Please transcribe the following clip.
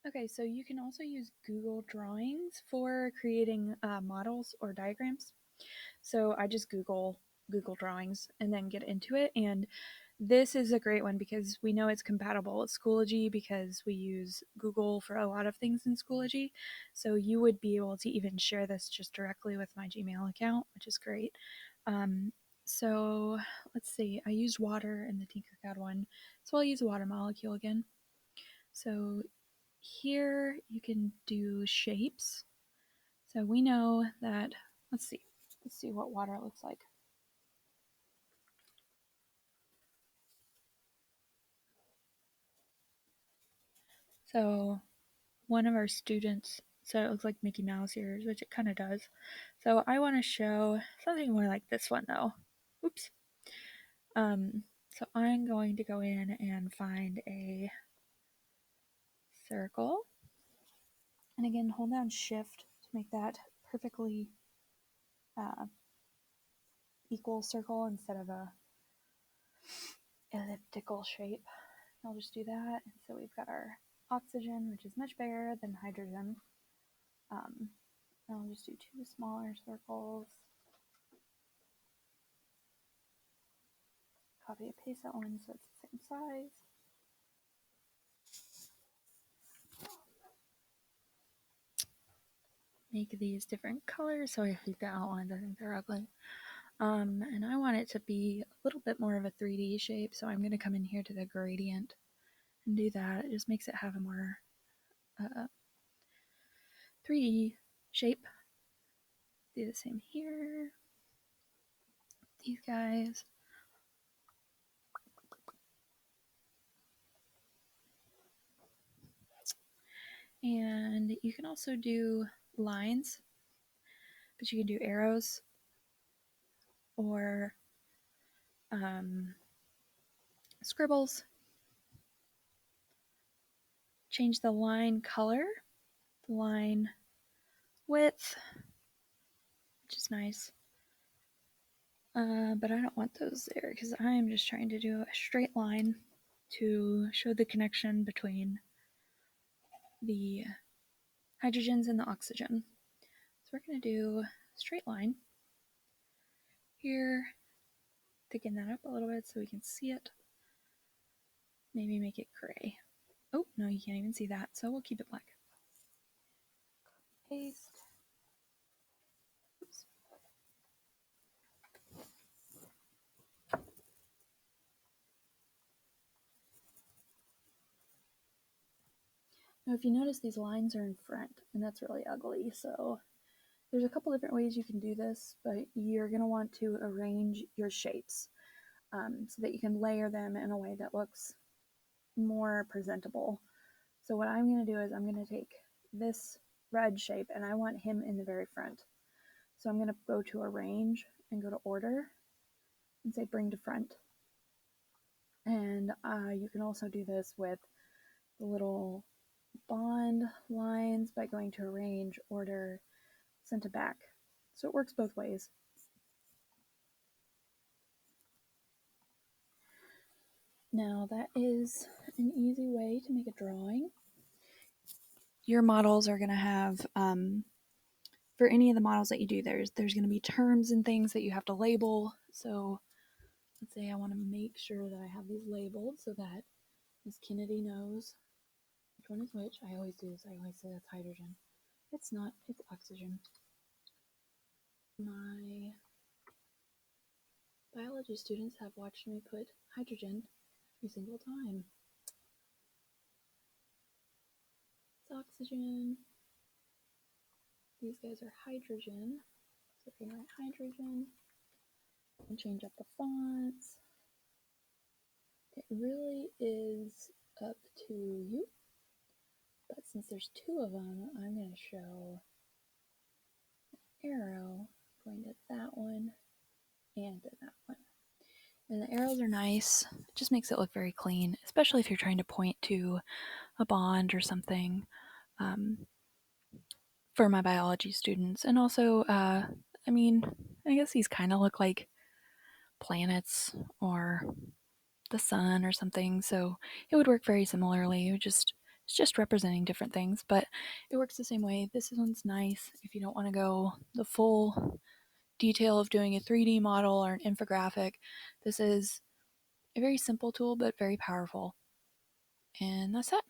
Okay, so you can also use Google Drawings for creating models or diagrams. So I just Google Drawings and then get into it. And this is a great one because we know it's compatible with Schoology because we use Google for a lot of things in Schoology. So you would be able to even share this just directly with my Gmail account, which is great. Um, so let's see, I used water in the Tinkercad one, so I'll use a water molecule again. So here you can do shapes. So we know that, let's see what water looks like. So one of our students said it looks like Mickey Mouse ears, which it kind of does. So I want to show something more like this one though. Oops. So I'm going to go in and find a circle. And again, hold down shift to make that perfectly uh, equal circle instead of a elliptical shape. I'll just do that. And so we've got our oxygen, which is much bigger than hydrogen. Um, I'll just do two smaller circles. Copy and paste that one so it's the same size. Make these different colors so I hate the outlines. I think they're ugly. And I want it to be a little bit more of a 3D shape, so I'm going to come in here to the gradient and do that. It just makes it have a more 3D shape. Do the same here. These guys. And you can also do lines, but you can do arrows or scribbles. Change the line color, the line width, which is nice. But I don't want those there because I'm just trying to do a straight line to show the connection between the hydrogens and the oxygen. So we're going to do a straight line here, thicken that up a little bit so we can see it. Maybe make it gray. Oh, no, you can't even see that, so we'll keep it black. Paste. Oops. Now, if you notice, these lines are in front, and that's really ugly, so there's a couple different ways you can do this, but you're going to want to arrange your shapes so that you can layer them in a way that looks more presentable. So what I'm going to do is I'm going to take this red shape and I want him in the very front. So I'm going to go to arrange and go to order and say bring to front. And you can also do this with the little bond lines by going to arrange, order, send to back. So it works both ways. Now that is an easy way to make a drawing. Your models are going to have, for any of the models that you do, there's going to be terms and things that you have to label. So let's say I want to make sure that I have these labeled so that Miss Kennedy knows which one is which. I always do this. I always say that's hydrogen. It's not. It's oxygen. My biology students have watched me put hydrogen every single time. It's oxygen. These guys are hydrogen. So we're going to write hydrogen and change up the fonts. It really is up to you. But since there's two of them, I'm going to show an arrow going to that one and to that one. And the arrows are nice. It just makes it look very clean, especially if you're trying to point to a bond or something for my biology students. And also, I guess these kind of look like planets or the sun or something. So it would work very similarly. It would just It's just representing different things, but it works the same way. This one's nice if you don't want to go the full detail of doing a 3D model or an infographic. This is a very simple tool, but very powerful. And that's that.